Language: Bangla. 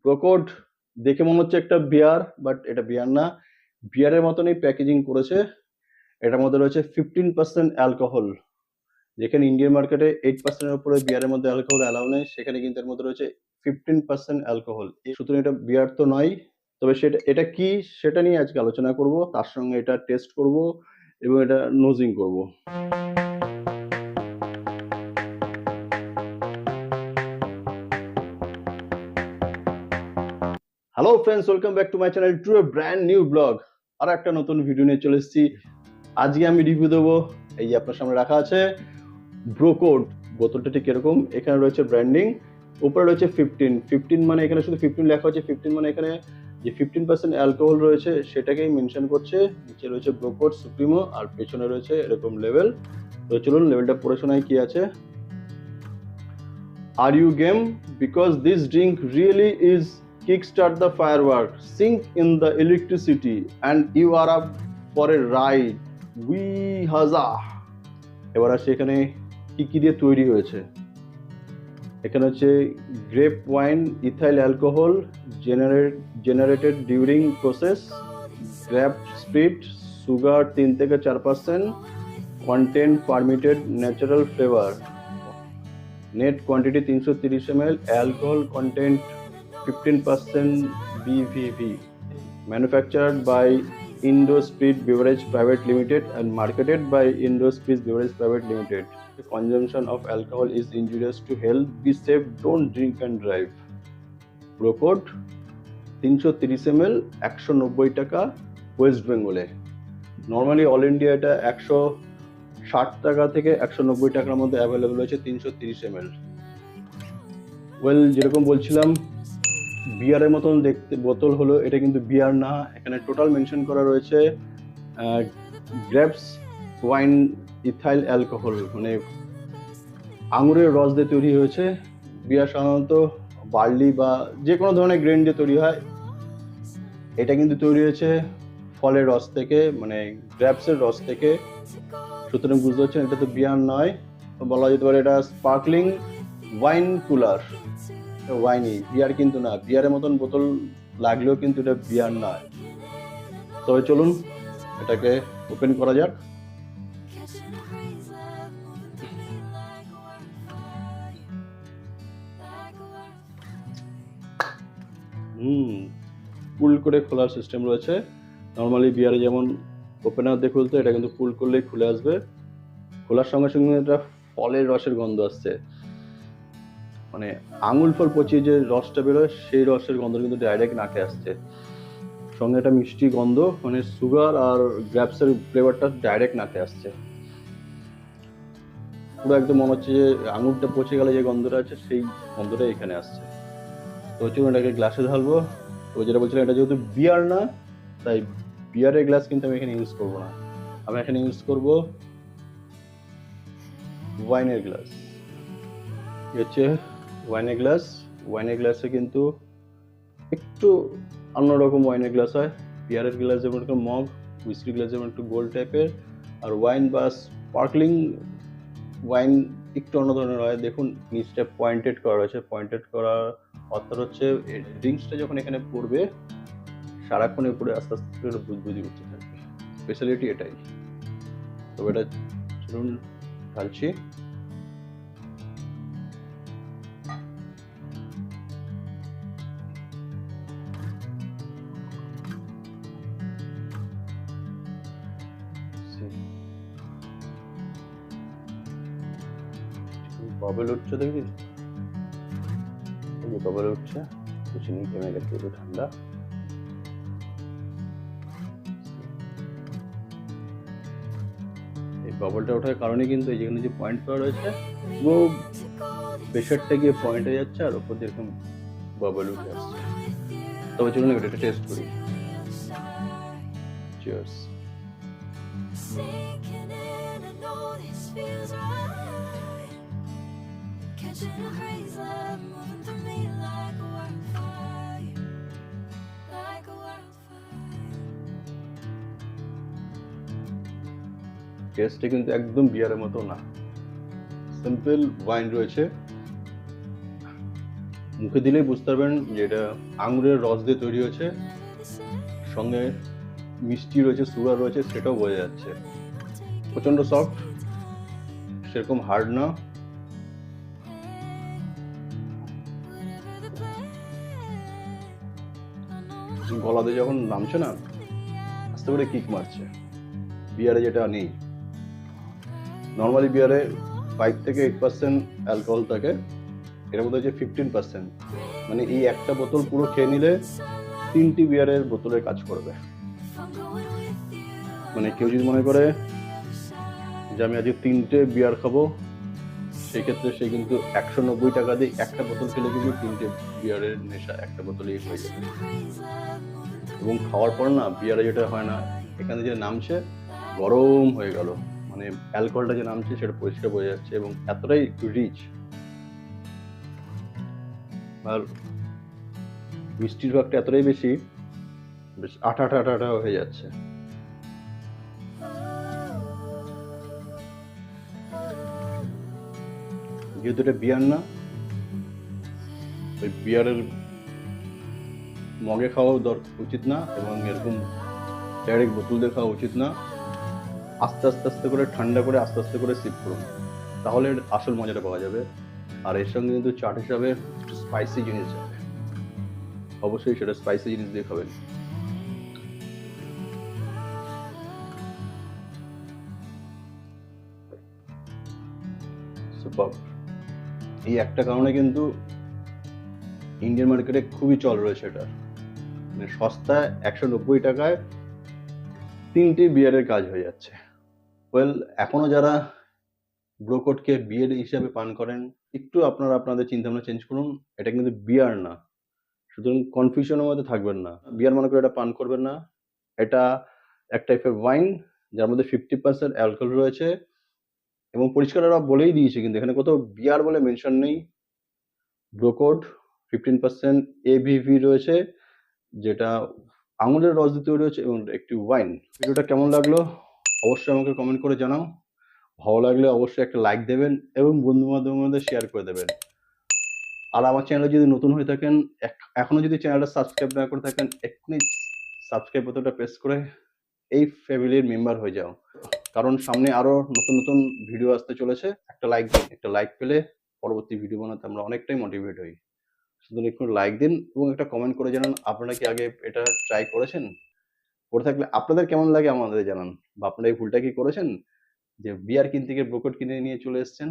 প্রকট দেখে মনে হচ্ছে একটা বিয়ার, বাট এটা বিয়ার না। বিয়ারের মতনই প্যাকেজিং করেছে। এটার মধ্যে রয়েছে 15% অ্যালকোহল। যেখানে ইন্ডিয়ান মার্কেটে 8%-এর উপরে বিয়ারের মধ্যে অ্যালকোহল অ্যালাউ নেই, সেখানে কিন্তু এর মধ্যে রয়েছে 15% অ্যালকোহল। সুতরাং এটা বিয়ার তো নয়। তবে এটা কি সেটা নিয়ে আজকে আলোচনা করব, তার সঙ্গে এটা টেস্ট করব এবং এটা নোজিং করব। Hello friends, welcome back to my channel to a brand new blog. আর একটা নতুন ভিডিও নিয়ে চলে এসেছি। আজকে আমি রিভিউ দেবো, এই যে আপনার সামনে রাখা আছে ব্রোকোড। বোতলটা ঠিক এরকম, এখানে রয়েছে ব্র্যান্ডিং, উপরে রয়েছে 15 মানে এখানে শুধু 15 লেখা হচ্ছে। 15 মানে এখানে যে 15% অ্যালকোহল রয়েছে সেটাকেই মেনশন করছে। নিচে রয়েছে ব্রোকোড সুপ্রিমো, আর পেছনে রয়েছে এরকম লেভেল। তো চলুন লেভেলটা পড়ে শোনাই কি আছে। Are you game? Because this drink really is kickstart the firework, sink in the electricity, and you are up for a ride. We huzzah! এবার আসছে এখানে কি কি দিয়ে তৈরি হয়েছে। এখানে হচ্ছে grape wine, ethyl alcohol, generated during process, grape spirit, sugar 3 থেকে 4%, content permitted natural flavour, net quantity 330 ml, alcohol content 15% BVV, manufactured by Indo-Spirit Beverage Private Limited and marketed by Indo-Spirit Beverage Private Limited. The consumption of alcohol is injurious to health. Be safe, don't drink and drive. Brocode 330 ml, 190 টাকা, ওয়েস্ট বেঙ্গলে। নর্মালি অল ইন্ডিয়া এটা 160 টাকা থেকে 190 টাকার মধ্যে অ্যাভেলেবল হয়েছে 330 ml। ওয়েল, যেরকম বলছিলাম, বিয়ারের মতন দেখতে বোতল হলো, এটা কিন্তু বিয়ার না। এখানে টোটাল মেনশন করা রয়েছে গ্রেপস ওয়াইন ইথাইল অ্যালকোহল, মানে আঙুরের রস দিয়ে তৈরি হয়েছে। বিয়ার সাধারণত বার্লি বা যে কোনো ধরনের গ্রেন দিয়ে তৈরি হয়, এটা কিন্তু তৈরি হয়েছে ফলের রস থেকে, মানে গ্রেপসের রস থেকে। সুতরাং বুঝতে পারছেন এটা তো বিয়ার নয়, বলা যেতে পারে এটা স্পার্কলিং ওয়াইন কুলার। ওয়াইনি, বিয়ার কিন্তু না। বিয়ারের মতন বোতল লাগলেও কিন্তু এটা বিয়ার নয়। তবে চলুন এটাকে ওপেন করা যাক। পুল করে খোলার সিস্টেম রয়েছে। নর্মালি বিয়ারে যেমন ওপেনার দিয়ে খুলতে, এটা কিন্তু পুল করলেই খুলে আসবে। খোলার সঙ্গে সঙ্গে এটা ফলের রসের গন্ধ আসছে, মানে আঙুল ফল পচিয়ে যে রসটা বেরোয় সেই রসের গন্ধ কিন্তু ডাইরেক্ট নাকে আসছে। সঙ্গে একটা মিষ্টি গন্ধ, মানে সুগার আর গ্রেপসের ফ্লেভারটা ডাইরেক্ট নাকে আসছে। পুরো একদম মনে হচ্ছে যে আঙুরটা পচে গেলে যে গন্ধটা আছে সেই গন্ধটা এখানে আসছে। তো চলুন এটাকে গ্লাসে ঢালবো। তো যেটা বলছিলাম, এটা যেহেতু বিয়ার না, তাই বিয়ারের গ্লাস কিন্তু আমি এখানে ইউজ করবো না। আমি এখানে ইউজ করবো ওয়াইনের গ্লাস। হচ্ছে ওয়াইনের গ্লাস। ওয়াইনের গ্লাসে কিন্তু একটু অন্যরকম ওয়াইনের গ্লাস হয়। বিয়ারের গ্লাস যেমন একটু মগ, হুইস্কি গ্লাস যেমন একটু গোল টাইপের, আর ওয়াইন বা স্পার্কলিং ওয়াইন একটু অন্য ধরনের হয়। দেখুন নিচটা পয়েন্টেড করা রয়েছে। পয়েন্টেড করার অর্থ হচ্ছে ড্রিঙ্কসটা যখন এখানে পড়বে, সারাক্ষণের উপরে আস্তে আস্তে করে বুঝবুঝি করতে থাকবে। স্পেশালিটি এটাই। তবে এটা চলুন ঢালছি। বাবল উঠছে, দেখবি বাবল উঠছে। চিনি ঘেমে গেছে, একটু ঠান্ডা। এই বাবলটা ওঠার কারণে কিন্তু এই যেখানে যে পয়েন্ট করা রয়েছে, পুরো প্রেশারটা গিয়ে পয়েন্টে যাচ্ছে আর ওপর দিয়ে এরকম বাবল উঠে আসছে। তবে চলুন এটা টেস্ট করি। চিয়ার্স। টেস্টে কিন্তু একদম বিয়ারের মতো না, সিম্পল ওয়াইন রয়েছে। মুখে দিলেই বুঝতে পারবেন যে এটা আঙুরের রস দিয়ে তৈরি হয়েছে, সঙ্গে মিষ্টি রয়েছে, সুগার রয়েছে, সেটাও বোঝা যাচ্ছে। প্রচন্ড সফট, সেরকম হার্ড না। গলাতে যখন নামছে না, আস্তে করে কিক মারছে, বিয়ারে যেটা নেই। নর্মালি বিয়ারে 5 থেকে 8% অ্যালকোহল থাকে, এর মধ্যে হচ্ছে 15%। মানে এই একটা বোতল পুরো খেয়ে নিলে 3টি বিয়ারের বোতলের কাজ করবে। মানে কেউ যদি মনে করে যে আমি আজকে 3টে বিয়ার খাবো, সেক্ষেত্রে সে কিন্তু 190 টাকা দিয়ে একটা বোতল খেলে কিন্তু 3টে বিয়ারের নেশা একটা বোতলেই হয়ে যাবে। এবং খাওয়ার পর না, বিয়ারে যেটা হয় না, এখানে যে নামছে গরম হয়ে গেল, মানে অ্যালকোহলটা যে নামছে সেটা পরিষ্কার বোঝা যাচ্ছে, এবং এতটাই রিচ। আর মিষ্টির ভাগটা এতটাই বেশি, বেশ আঠা আঠা আঠা আঠা হয়ে যাচ্ছে। যেহেতু এটা বিয়ার না, ওই বিয়ারের মগে খাওয়া উচিত না, এবং এরকম ডাইরেক্ট বোতল দিয়ে খাওয়া উচিত না। আস্তে আস্তে আস্তে করে ঠান্ডা করে আস্তে আস্তে করে সিপ করুন, তাহলে এর আসল মজাটা পাওয়া যাবে। আর এর সঙ্গে কিন্তু চাট হিসাবে একটু স্পাইসি জিনিস যাবে, অবশ্যই সেটা স্পাইসি জিনিস দিয়ে খাবেন। সুপার। এই একটা কারণে কিন্তু ইন্ডিয়ান মার্কেটে খুবই চল রয়েছে এটা, মানে সস্তায় 190 টাকায় 3টি বিয়ারের কাজ হয়ে যাচ্ছে। ওয়েল, এখনো যারা ব্রোকটকে বিয়ার হিসাবে পান করেন, একটু আপনারা আপনাদের চিন্তা ভাবনা চেঞ্জ করুন। এটা কিন্তু বিয়ার না, সুতরাং কনফিউশনের মধ্যে থাকবেন না। বিয়ার মনে করে এটা পান করবেন না। এটা এক টাইপের ওয়াইন, যার মধ্যে 50% অ্যালকোহল রয়েছে, এবং পরিষ্কার ওরা বলেই দিয়েছে, কিন্তু এখানে কোথাও বিয়ার বলে মেনশন নেই। ব্রোকট 15% এবিভি রয়েছে, যেটা আঙুরের রস দিয়ে তৈরি হয়েছে, এবং একটি ওয়াইন। ভিডিওটা কেমন লাগলো অবশ্যই আমাকে কমেন্ট করে জানাও। ভালো লাগলে অবশ্যই একটা লাইক দেবেন, এবং বন্ধু বান্ধবের মধ্যে শেয়ার করে দেবেন। আর আমার চ্যানেলে যদি নতুন হয়ে থাকেন, এখনো যদি চ্যানেলটা সাবস্ক্রাইব না করে থাকেন, এক্ষুনি সাবস্ক্রাইব বোতামটা প্রেস করে এই ফ্যামিলির মেম্বার হয়ে যাও। কারণ সামনে আরো নতুন নতুন ভিডিও আসতে চলেছে। একটা লাইক দিন, একটা লাইক পেলে পরবর্তী ভিডিও বানাতে আমরা অনেকটাই মোটিভেট হই। শুধু একটু লাইক দিন এবং একটা কমেন্ট করে জানান আপনারা কি আগে এটা ট্রাই করেছেন। করে থাকলে আপনাদের কেমন লাগে আমাদের জানান, বা আপনারা এই ভুলটা কি করেছেন যে বিয়ার কিনতে গিয়ে ব্রোকট কিনে নিয়ে চলে এসেছেন।